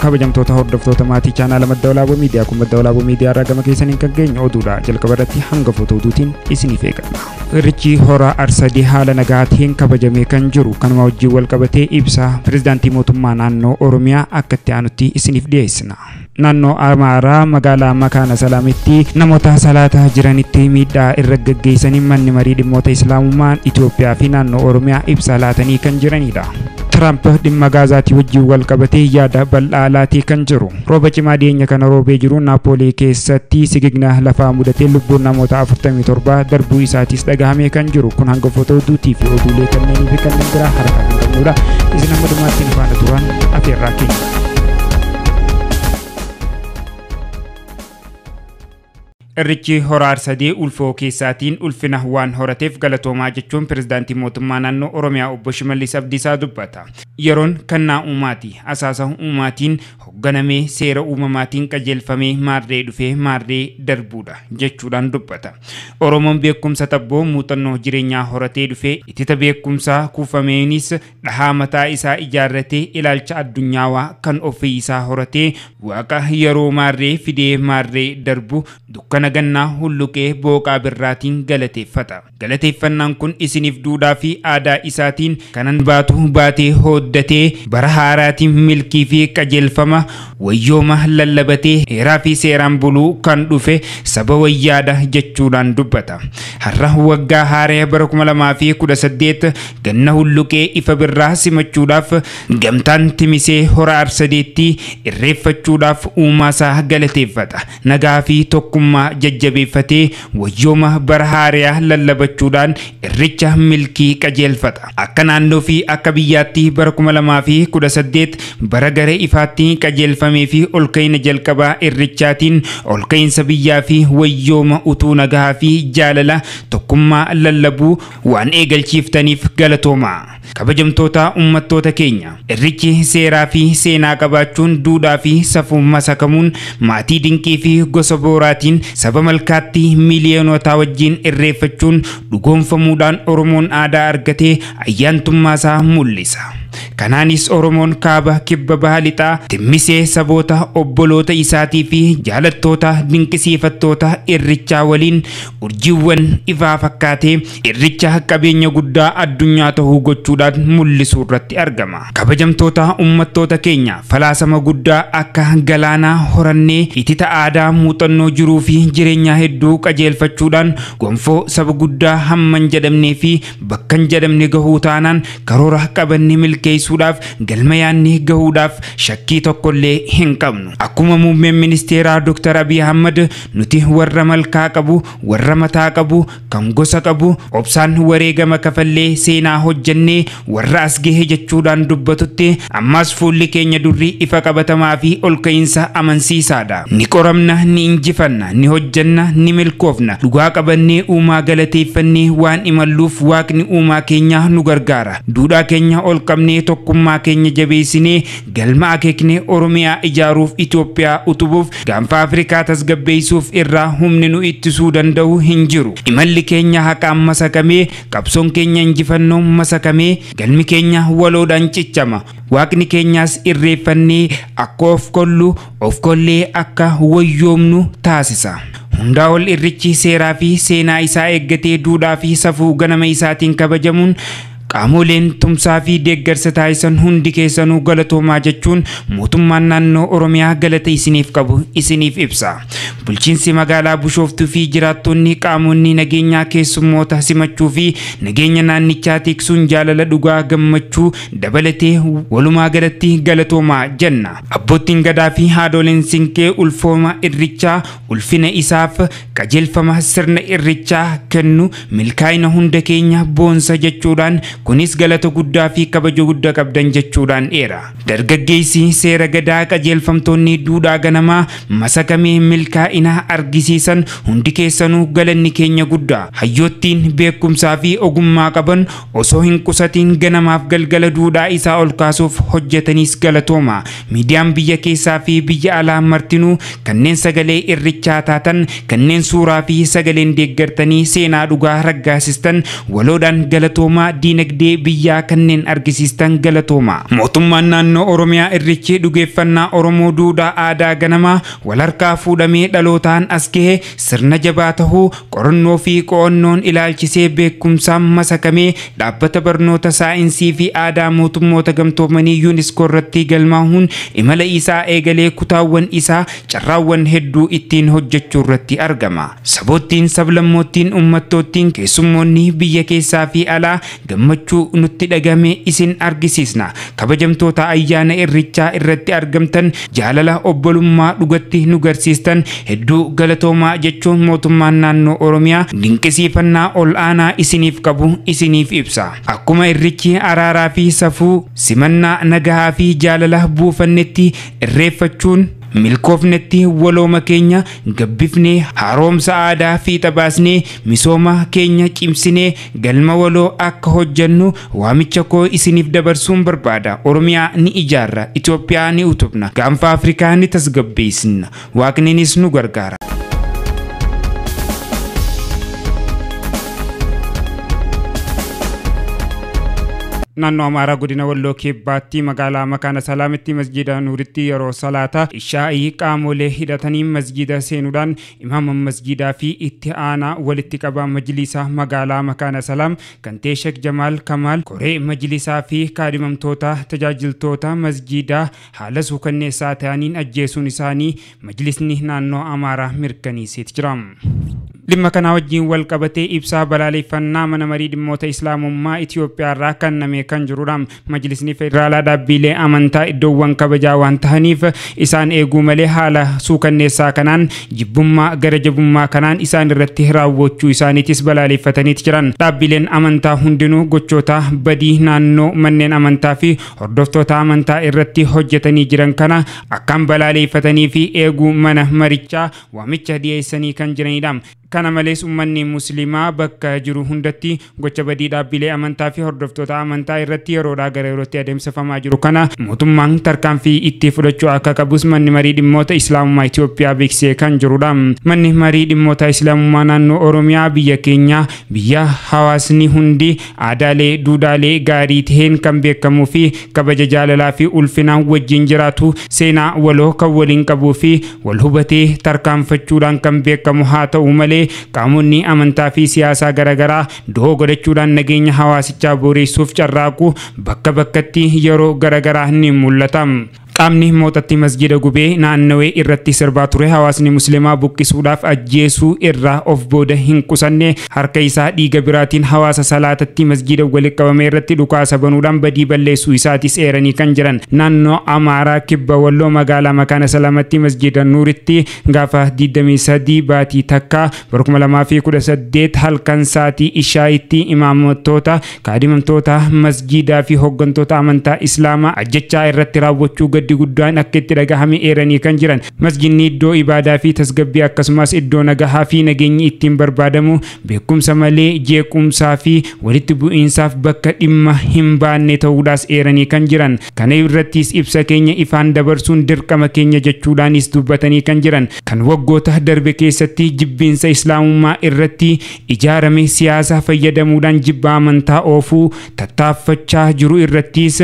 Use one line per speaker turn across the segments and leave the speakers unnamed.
kabajamtoota hordoftoota maatii chaanaala Maddaawalaaboo Miidiyaa kun Maddaawalaaboo Miidiyaa irraa gama keessaniin kan geenyu oduudha jalqabarratti hanga fotootuutiin isiniif eegalla. Irreechi hora Arsadee haala nagaatiin kabajamee kan jiru kanuma wajjin wal qabatee ibsa pirezidaantii mootummaa naannoo Oromiyaa akka itti aanutti isiniif dhiyeessina. Naannoo Amaaraa magaalaa Makaana Salaamitti namoota salaataa jiranitti miidhaa irra gaggeessanii manni marii dhimmoota Islaamummaan Itoophiyaa fi naannoo Oromiyaa ibsa laatanii kan jiranidha. Trump dhimma Gaazaatii wajjin wal qabatee yaada bal'aa laatee kan jiru. Rooba cimaa dhiyeenya kana roobee jiru Naapoolii keessatti sigigna lafaa mudatee lubbuun namoota 47 darbuu isaatis dhagahamee kan jiru. Kun hanga fotootuutii fi oduulee kanneenii fi kanneen biraa harkaa kan qabnudha. Isin amma dhumaatti nu faana turan afeerraa keenya. Irreechi hora Arsadee ulfoo keessaatiin ulfina waan horateef galatoomaa jechuun pirezidaantii mootummaa naannoo Oromiyaa obbo Shimallis Abdiisaa dubbata. Yeroon kannaa uumaati asaasa uumaatiin hoogganamee seera uumamaatiin qajeelfamee maarree dhufee maarree darbuudha jechuudhaan dubbata. Oromoon beekumsa tabboo muuxannoo jireenyaa horatee dhufee ittita beekumsaa kuufameenis dhahaa mataa isaa ijaarratee ilaalcha addunyaawaa kan ofii isaa horatee waaqa yeroo maarree fidee maarree darbu dukkana gannaa hulluqee booqaa birraatiin galateeffata. Galateeffannaan kun isiniif duudhaa fi aadaa isaatiin kanan baatu baatee hooddatee bara haaraatiin milkii fi qajeelfama wayyooma lallabatee heeraa fi seeraan buluu kan dhufe saba wayyaadha jechuudhaan dubbata. Har'a waggaa haaraa bara 2018 ganna hulluqee ifa birraa simachuudhaaf gamtaan timisee hora Arsadeetti irreeffachuudhaaf uumaasaa galateeffata. Nagaa fi tokkummaa jajjabeeffatee wayyooma bara haaraa lallabachuudhaan irreecha milkii qajeelfata. Akka naannoo fi akka biyyaatti bara 2018 bara garee ifaatti qajeelfamee fi olka'ina jalqabaa irreechaatiin olka'iinsa biyyaa fi wayyooma utuu nagaa fi jaalala tokkummaa lallabuu waan eegalchiiftaniif galatoomaa. Kabajamtoota uummattoota keenya irreechi seeraa fi seenaa qabaachuun duudhaa fi safuu masakamuun maatii dinqii fi gosa booraatiin saba malkaatti miiliyoonota wajjin irreeffachuun dhugoonfamuudhaan Oromoon aadaa argatee ayyaantummaasaa mul'isa. Kanaanis Oromoon kaaba kibba baha lixaa timmisee saboota obboloota isaatii fi jaalattoota dinqisiifattoota irrichaa waliin urjiiwwan ifaa fakkaatee irricha qabeenya guddaa addunyaa ta'uu gochuudhaan mul'isuu irratti argama. Kabajamtoota uummattoota keenya falaasama guddaa akka galaanaa horannee itita aadaa muuxannoo jiruu fi jireenyaa hedduu qajeelfachuudhaan gonfoo saba guddaa hamman jedhamnee fi bakkan jedhamne gahuu taanaan karoora qabanne milkeessuudhaaf galma yaanne gahuudhaaf shakkii tokkollee hin qabnu. Akkuma muummeen ministeeraa Dr. Abiy Ahmad nuti warra malkaa qabu, warra mataa qabu, kan gosa qabu, obsaan wareegama kafallee seenaa hojjannee warra as gahe jechuudhaan dubbatutti ammas fuulli keenya durri ifa qabatamaa fi olka'iinsa amansiisaadha. Ni qoramna, ni injifanna, ni hojjanna, ni milkoofna. Dhugaa qabannee uumaa galateeffannee waan imalluuf waaqni uumaa keenya nu gargaara. Duudhaa keenya ol qabnee tokkummaa keenya jabeessinee galma akeeknee Oromiyaa ijaaruuf Itoophiyaa utubuuf gaanfa Afrikaa tasgabbeessuuf irraa humni nu ittisuu danda'u hin jiru. Imalli keenya haqaan masakamee qabsoon keenya injifannoon masakamee galmi keenya waloodhaan cichama. Waaqni keenyaas irreeffannee akka of kollee akka wayyoomnu taasisa. Hundaa ol irrichi seeraa fi seenaa isaa eeggatee duudhaa fi safuu ganama isaatiin kabajamuun qaamoleen tumsaa fi deeggarsa taasisan hundi keessanuu galatoomaa jechuun mootummaan naannoo Oromiyaa galata isiniif qabu isiniif ibsa. Bulchiinsi magaalaa Bishooftuu fi jiraattonni qaamonni nageenyaa keessummoota simachuu fi nageenya naannichaa tiksuun jaalala dhugaa gammachuu dabalatee walumaa galatti galatoomaa jenna. Abbootiin gadaa fi haadholeen siinqee ulfooma irrichaa ulfina isaaf qajeelfama sirna irrichaa kennu milkaa'ina hunda keenya boonsa jechuudhaan kunis galata guddaa fi kabaja guddaa qabdan jechuudhaan dheera. Dargaggeessi seera gadaa qajeelfamtoonni duudhaa ganamaa masakamee milkaa'ina milkaa'ina argisiisan hundi keessanuu galanni keenya guddaa. Hayyoottiin beekumsaa fi ogummaa qaban osoo hin qusatiin ganamaaf galgala duudhaa isaa ol kaasuuf hojjetanis galatooma. Miidiyaan biyya keessaa fi biyya alaa martinuu kanneen sagalee irrichaa taatan, kanneen suuraa fi sagaleen deeggartanii seenaa dhugaa raggaasistan waloodhaan galatooma. Diinagdee biyyaa kanneen argisiistan galatooma. Mootummaan naannoo Oromiyaa irrichi dhugeeffannaa Oromoo duudhaa aadaa ganamaa wal harkaa fuudhamee dhalootaan as gahe sirna jabaa tahuu qorannoo fi qo'annoon ilaalchisee beekumsaan masakamee dhaabbata barnoota saayinsii fi aadaa mootummoota gamtoomanii UNESCO irratti galmaa'uun imala isaa eegalee kutaawwan isaa carraawwan hedduu ittiin hojjechuu irratti argama. Saboottiin, sablammoottiin, uummattoottiin, keessummoonni biyya keessaa fi alaa gammachuu nutti dhagame isin argisiisna. Kabajamtoota ayyaana irrichaa irratti argamtan jaalala obbolummaa dhugatti nu garsiistan hedduu galatoomaa jechuun mootummaan naannoo Oromiyaa dinqisiifannaa ol aanaa isiniif qabu isiniif ibsa. Akkuma irrichi araaraa fi safuu simannaa nagahaa fi jaalala buufannetti irreeffachuun milkoofnetti walooma keenya gabbifnee haaromsa aadaa fi tabaasnee misooma keenya cimsinee galma waloo akka hojjennu waamicha koo isiniif dabarsuun barbaada. Oromiyaa ni ijaarra, Itoophiyaa ni utubna, gaanfa Afrikaa ni tasgabbeessina, waaqninis nu gargaara. naannoo Amaaraa godina Walloo Kibbaatti magaalaa Makaana Salaamitti masjida Nuuritti yeroo salaata ishaa'ii qaamolee hidhatanii masjida seenuudhaan imaama masjidaa fi itti aanaa walitti qabaa majlisaa magaalaa Makaana Salaam kan ta'e Sheek Jamaal Kamaal koree majlisaa fi kaadhimamtoota tajaajiltoota masjidaa haala suukanneessaa ta'aniin ajjeesuun isaanii majlisni naannoo Amaaraa mirkaneessee jira. Dhimma kana wajjin wal qabatee ibsaa balaaleffannaa mana marii dhimmoota Islaamummaa Itoophiyaa irraa kenname kan jirudha. Majlisni Federaalaa dhaabbilee amantaa iddoowwan kabajaa waan ta'aniif isaan eeguu malee haala suukanneessaa kanaan jibbummaa gara jabummaa kanaan isaan irratti raawwachuu isaaniitis balaaleffatanii jiran. Dhaabbileen amantaa hundinuu gochoota badii naannoo manneen amantaa fi hordoftoota amantaa irratti hojjetanii jiran kana akkaan balaaleffatanii fi eeguu mana marichaa waamicha dhiyeessanii kan jiranidha. Kana malees ummanni muslimaa bakka jiru hundatti gocha badii dhaabbilee amantaa fi hordoftoota amantaa irratti yeroodhaa gara yerootti adeemsifamaa jiru kana mootummaan tarkaanfii itti fudhachuu akka qabus manni marii dhimmoota Islaamummaa Itoophiyaa beeksisee kan jirudha. Manni marii dhimmoota Islaamummaa naannoo Oromiyaa biyya keenya biyya hawaasni hundi aadaalee duudhaalee gaarii ta'een kan beekamuu fi kabaja jaalalaa fi ulfinaan wajjin jiraatu seenaa waloo kan waliin qabuu fi wal hubatee tarkaanfachuudhaan kan beekamu haa ta'u malee qaamonni amantaa fi siyaasaa garagaraa doo godhachuudhaan nageenya hawaasichaa booreessuuf carraaqu bakka bakkatti yeroo garagaraa ni mul'ata. Qaamni mooxatti masjida gubee naannawee irratti sirbaa ture hawaasni muslimaa buqqisuudhaaf ajjeesuu irraa of booda hin qusanne harka isaa dhiiga biraatiin hawaasa salaatatti masjida walitti qabame irratti dhukaasa banuudhaan badii balleessuu isaatis eeranii kan jiran. Naannoo Amaaraa kibba Walloo magaalaa Makaana Salaamatti masjida Nuuritti gaafa 23 baatii takka 2018 halkan saatii ishaa'itti imaamottoota kaadhimamtoota masjidaa fi hooggantoota amantaa Islaamaa ajjechaa irratti raawwachuu gadi guddaan akka itti dhagahame eeranii kan jiran. Masjidni iddoo ibaadaa fi tasgabbii akkasumas iddoo nagahaa fi nageenyi ittiin barbaadamu beekumsa malee jeequmsaa fi walitti bu'iinsaaf bakka dhimma hin baanne ta'uudhaas eeranii kan jiran. Kana irrattis ibsa keenya ifaan dabarsuun dirqama keenya jechuudhaanis dubbatanii kan jiran. Kan waggoota darbe keessatti jibbiinsa Islaamummaa irratti ijaarame siyaasa fayyadamuudhaan jibba amantaa oofuu tattaaffachaa jiru irrattis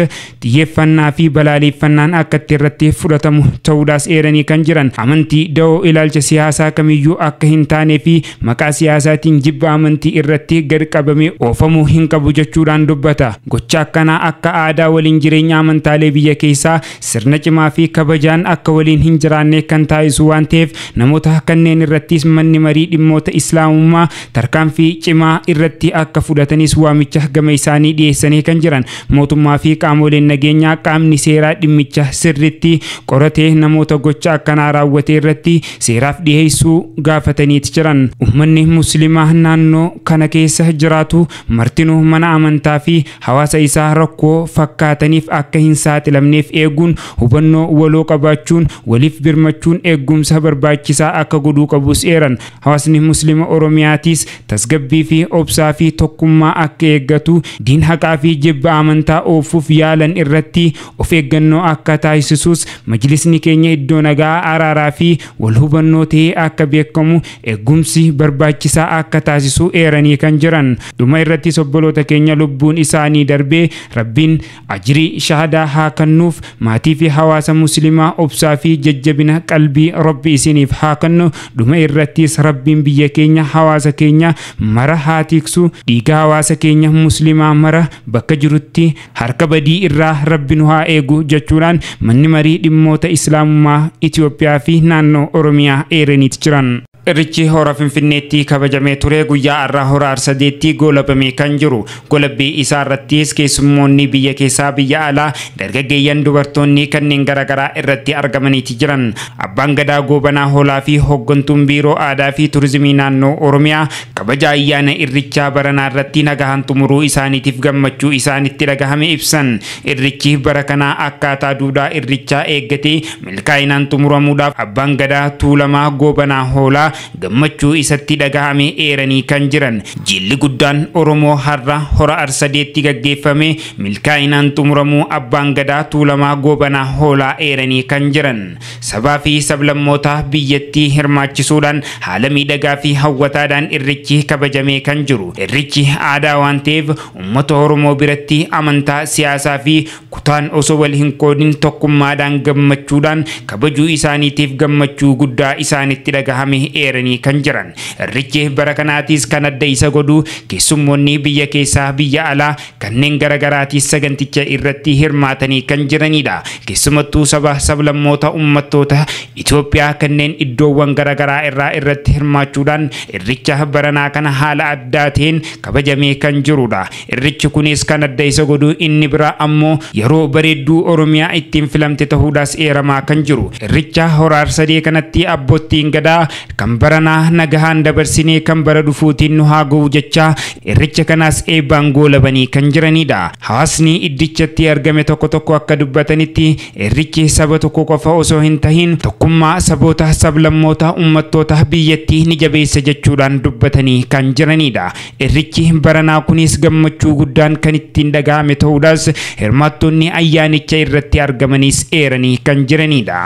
xiyyeeffannaa fi balaaleffannaan akka irratti fudhatamu ta'uudhaas eeranii kan jiran. Amantii da'oo ilaalcha siyaasaa kamiyyuu akka hin taanee fi maqaa siyaasaatiin jibba amantii irratti gad qabamee oofamuu hin qabu jechuudhaan dubbata. Gocha akkanaa akka aadaa waliin jireenya amantaalee biyya keessaa sirna cimaa fi kabajaan akka waliin hin jiraanne kan taasisu waan ta'eef namoota kanneen irrattis manni marii dhimmoota Islaamummaa tarkaanfii cimaa irratti akka fudhatanis waamicha gama isaanii dhiyeessanii kan jiran. Mootummaa fi qaamoleen nageenyaa qaamni seeraa dhimmicha sirriitti qoratee namoota gocha akkanaa raawwatee irratti seeraaf dhiyeessuu gaafataniiti jiran. Uummanni musliimaa naannoo kana keessa jiraatu martinuu mana amantaa fi hawaasa isaa rakkoo fakkaataniif akka hin saaxilamneef eeguun hubannoo waloo qabaachuun waliif birmachuun eegumsa barbaachisaa akka godhuu qabus eeran. Hawaasni musliima Oromiyaatis tasgabbii fi obsaa fi tokkummaa akka eeggatu diin haqaa fi jibba amantaa oofuuf yaalan irratti of eeggannoo akka taasisus majlisni keenya iddoo nagaa araaraa fi wal hubannoo ta'ee akka beekamu eegumsi barbaachisaa akka taasisu eeranii kan jiran. Dhuma irratti obboloota keenya lubbuun isaanii darbee Rabbiin ajrii shahadaa haa kennuuf maatii fi hawaasa musliimaa obsaa fi jajjabina qalbii Rabbi isiniif haa kennu. Dhuma irrattis Rabbiin biyya keenya hawaasa keenya mara haa tiksu dhiiga hawaasa keenya musliimaa mara bakka jirutti harka badii irraa Rabbi nu haa eegu jechuudhaan manni marii dhimmoota islaamummaa Itoophiyaa fi naannoo Oromiyaa eeraniiti jiran. Irreechi hora Finfinneetti kabajamee ture guyyaa har'aa hora Arsadeetti goolabamee kan jiru. Golabbii isaa irrattis keessummoonni biyya keessaa biyya alaa dargaggeeyyan dubartoonni kanneen garaagaraa irratti argamaniiti jiran. Abbaan gadaa goobanaa hoolaa fi hooggantuun biiroo aadaa fi turizimii naannoo Oromiyaa kabaja ayyaana irreechaa baranaa irratti nagahaan xumuruu isaaniitiif gammachuu isaanitti dhagahame ibsan. Irreechi bara kanaa akkaataa duudhaa irreechaa eeggatee milkaa'inaan xumuramuudhaaf abbaan gadaa Tuulamaa goobanaa hoolaa gammachuu isatti dhagahame eeranii kan jiran. Jilli guddaan Oromoo har'a hora Arsadeetti gaggeeffame milkaa'inaan xumuramuu abbaan gadaa Tuulamaa goobanaa hoolaa eeranii kan jiran. Sabaa fi sablammoota biyyattii hirmaachisuudhaan haala miidhagaa fi hawwataadhaan irreechi kabajamee kan jiru. Irreechi aadaa waan ta'eef uummata Oromoo biratti amantaa, siyaasaa fi kutaan osoo wal hin qoodin tokkummaadhaan gammachuudhaan kabajuu isaaniitiif gammachuu guddaa isaanitti dhagahame eeranii kan jiran. Irreechi bara kanaatis kan adda isa godhu keessummoonni biyya keessaa biyya alaa kanneen garaagaraatis saganticha irratti hirmaatanii kan jiranidha. Keessumattuu saba sablammoota uummattoota Itoophiyaa kanneen iddoowwan garaagaraa irratti hirmaachuudhaan irreecha baranaa kana haala addaa ta'een kabajamee kan jirudha. Irreechi kunis kan adda isa godhu inni bira ammoo yeroo bareedduu Oromiyaa ittiin filamte ta'uudhaas eeramaa kan jiru. Irreecha hora Arsadee kanatti abbootiin gadaa kan baranaa nagahaan dabarsinee kan bara dhufuutiin nu haa ga'u jecha irreecha kanaas eebbaan goolabanii kan jiranidha. Hawaasni iddichatti argame tokko akka dubbatanitti irreechi saba tokko qofa osoo hin tahin tokkummaa saboota sablammoota uummattoota biyyattii ni jabeessa jechuudhaan dubbatanii kan jiranidha. Irreechi baranaa kunis gammachuu guddaan kan ittiin dhagahame ta'uudhaas hirmaattonni ayyaanicha irratti argamanis eeranii kan jiranidha.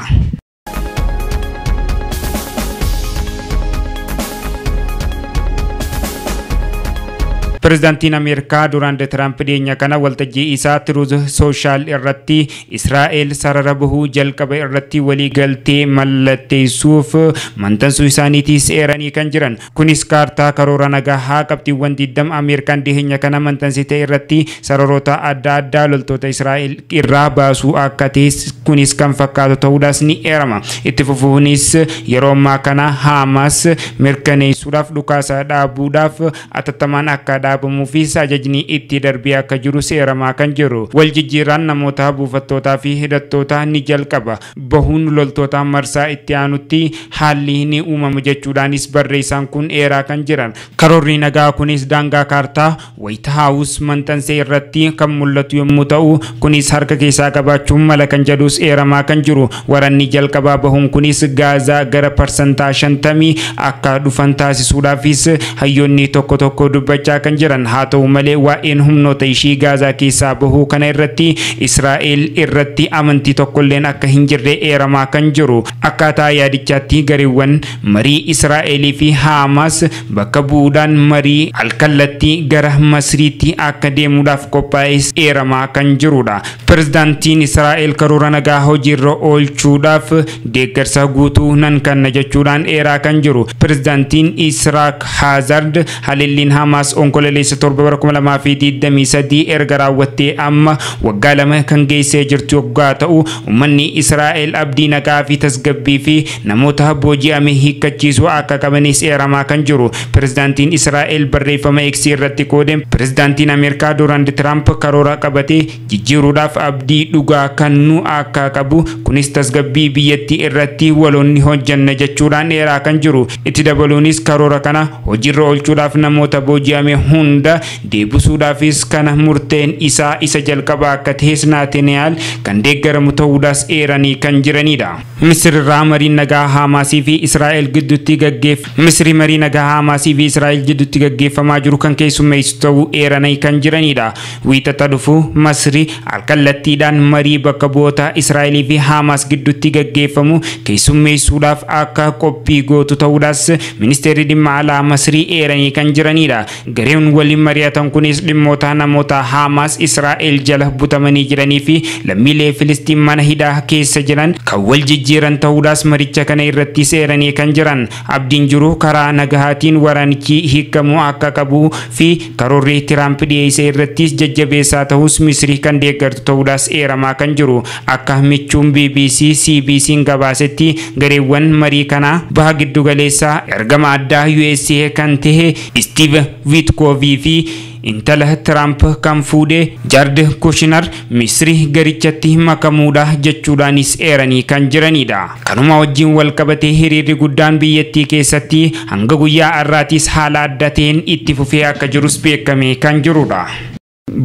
Pirezidaantiin Ameerikaa Doonaald Tiraamp dhiyeenya kana waltajjii isaa Truth Social irratti Israa'el sarara bahuu jalqaba irratti walii galtee mallatteessuuf mantansuu isaaniitis eeranii kan jiran. Kunis kaartaa karoora nagaa qabxiiwwan 20 Ameerikaan dhiyeenya kana mantansite irratti sararoota adda addaa loltoota Israa'el irraa baasuu akka ta'es kunis kan fakkaatu ta'uudhaas ni eerama. Itti fufuunis yeroo ammaa kana Hamas mirkaneessuudhaaf dhukaasa dhaabuudhaaf atattamaan akka dhaabamuu fi ajajni itti darbee akka jiru seeramaa kan jiru. Wal jijjiirraan namoota buufattootaa fi hidhattoota ni jalqaba. Bahuun loltoota marsaa itti aanutti haalli ni uumama jechuudhaanis barreessaan kun eeraa kan jiran. Karoorri nagaa kunis daangaa kaartaa White House mantansee irratti kan mul'atu yommuu ta'u kunis harka keessaa qabaachuun mala kan jedhus eeramaa kan jiru. Waraanni jalqabaa bahuun kunis Gaazaa gara parsantaa 50 akka dhufan taasisuudhaafis hayyoonni tokko dubbachaa kan jiran. Haa ta'u malee waa'een humnoota ishii Gaazaa keessaa bahuu kana irratti Israa'el irratti amantii tokkolleen akka hin jirre eeramaa kan jiru. Akkaataa yaadichaatti gareewwan marii Israa'elii fi Hamas bakka bu'uudhaan marii alkallattii gara Masriitti akka deemuudhaaf qophaa'es eeramaa kan jirudha. Pirezidaantiin Israa'el karoora nagaa hojiirra oolchuudhaaf deeggarsa guutuu nan kenna jechuudhaan eeraa kan jiru. Pirezidaantiin Israak Hazard haleelliin Hamas onkola onkololeessa 7 bara 2023 erga raawwattee amma waggaa 2 kan geessee jirtu waggaa ta'u ummanni Israa'el abdii nagaa fi tasgabbii fi namoota booji'ame hiikkachiisuu akka qabanis eeramaa kan jiru. Pirezidaantiin Israa'el barreeffama X irratti qoodeen pirezidaantiin Ameerikaa Donald Trump karoora qabatee jijjiiruudhaaf abdii dhugaa kan nu akka qabu kunis tasgabbii biyyattii irratti waloonni hojjanna jechuudhaan eeraa kan jiru. Itti dabaluunis karoora kana hojiirra oolchuudhaaf namoota booji'ame hunda deebisuudhaafis kana murteen isaa isa jalqabaa akka ta'es Naataniyaal kan deeggaramu ta'uudhaas eeranii kan jiranidha. Misri marii nagaa Hamaasii fi Israa'el gidduutti gaggeeffamaa jiru kan keessummeessu ta'uu eeranii kan jiranidha. Wiixata dhufu Masri alkallattiidhaan marii bakka bu'oota Israa'elii fi Hamaas gidduutti gaggeeffamu keessummeessuudhaaf akka qophii gootu ta'uudhaas ministeerri dhimma alaa Masrii eeranii kan jiranidha. Gareen waliin mari'atan kunis dhimmoota namoota Hamaas Israa'el jala butamanii jiranii fi lammiilee Filistiin mana hidhaa keessa jiran kan wal jijjiiran ta'uudhaas maricha kana irratti eeranii kan jiran. Abdiin jiru karaa nagahaatiin waraanichi hiikamuu akka qabu fi karoorri Tiraamp dhiyeesse irrattis jajjabeessaa ta'us Misrii kan deeggartu ta'uudhaas eeramaa kan jiru. Akka michuun BBC CBC'n gabaasetti gareewwan marii kana baha giddu galeessaa ergama addaa USA kan ta'e Steve Witkoff fi intala Trump kan fuudhe Jared Kushner Misri garichatti makamuudha jechuudhaanis eeranii kan jiranidha. Kanuma wajjin wal qabatee hiriirri guddaan biyyattii keessatti hanga guyyaa har'aatis haala adda ta'een itti fufee akka jirus beekamee kan jirudha.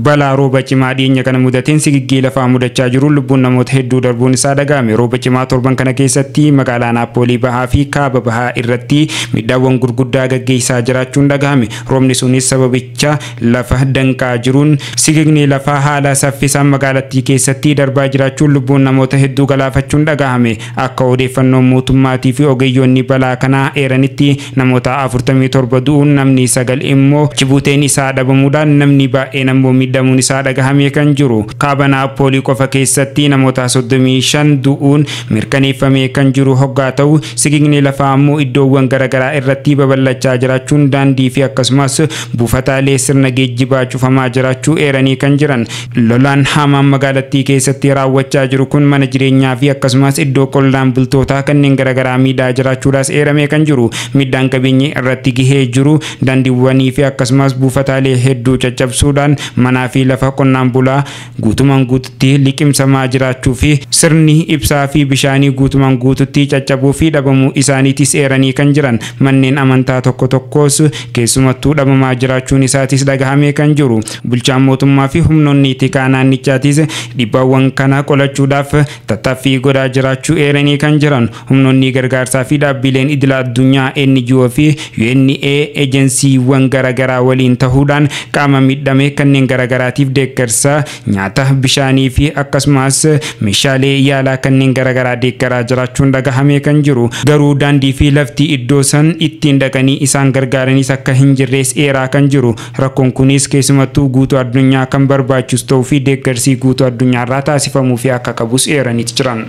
Balaa rooba cimaa dhiyeenya kana mudateen sigiggii lafaa mudachaa jiru lubbuun namoota hedduu darbuun isaa dhagahame. Rooba cimaa torban kana keessatti magaalaa Naapoolii bahaa fi kaaba bahaa irratti midhaawwan gurguddaa gaggeessaa jiraachuun dhagahame. Roobni sunis sababicha lafa danqaa jiruun sigigni lafaa haala saffisaan magaalattii keessatti darbaa jiraachuun lubbuun namoota hedduu galaafachuun dhagahame. Akka odeeffannoon mootummaatii fi ogeeyyoonni balaa kanaa eeranitti namoota 47 du'uun namni 9 immoo jibuuteen isaa dhabamuudhaan namni baay'een ammoo midhamuun isaa dhagahame kan jiru. Kaaba Naapoolii qofa keessatti namoota 35 du'uun mirkaneeffamee kan jiru hoggaa ta'u sigigni lafaa ammoo iddoowwan garaagaraa irratti babal'achaa jiraachuun daandii fi akkasumas buufataalee sirna geejjibaa cufamaa jiraachuu eeranii kan jiran. Lolaan hamaan magaalattii keessatti raawwachaa jiru kun mana jireenyaa fi akkasumas iddoo qonnaan bultootaa kanneen garaagaraa miidhaa jiraachuudhaas eeramee kan jiru. Miidhaan qabeenyaa irratti gahee jiru daandiiwwanii fi akkasumas buufataalee hedduu caccabsuudhaan manaa fi lafa qonnaan bulaa guutumaan guututti liqimsamaa jiraachuu fi sirni ibsaa fi bishaanii guutumaan guututti caccabuu fi dhabamuu isaaniitis eeranii kan jiran. Manneen amantaa tokko tokkos keessumattuu dhabamaa jiraachuun isaatis dhagahamee kan jiru. Bulchaan mootummaa fi humnoonni tikaa naannichaatis dhibbaawwan kana qolachuudhaaf tattaaffii godhaa jiraachuu eeranii kan jiran. Humnoonni gargaarsaa fi dhaabbileen idila addunyaa NGO fi UNA ejensiiwwan garaagaraa waliin ta'uudhaan qaama miidhame kanneen garaagaraatiif deeggarsa nyaata bishaanii fi akkasumas meeshaalee yaalaa kanneen garaagaraa deeggaraa jiraachuun dhagahamee kan jiru. Garuu daandii fi lafti iddoo san ittiin dhaqanii isaan gargaaranis akka hin jirrees eeraa kan jiru. Rakkoon kunis keessumattuu guutuu addunyaa kan barbaachisu ta'uu fi deeggarsi guutuu addunyaarraa taasifamuu fi akka qabus eeranii jiran.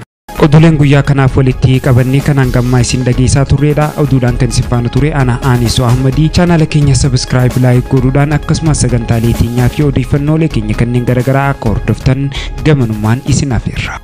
Oduuleen guyyaa kanaaf walitti qabannee kanaan gammaa isin dhageessaa turredha. Oduudhaan kan isin faana ture ana Aaniso Ahmadii. Chaanaala keenya subscribe like godhuudhaan akkasumas sagantaalee teenyaa fi odeeffannoolee keenya kanneen garaagaraa akka hordoftan gamanummaan isin affeerra.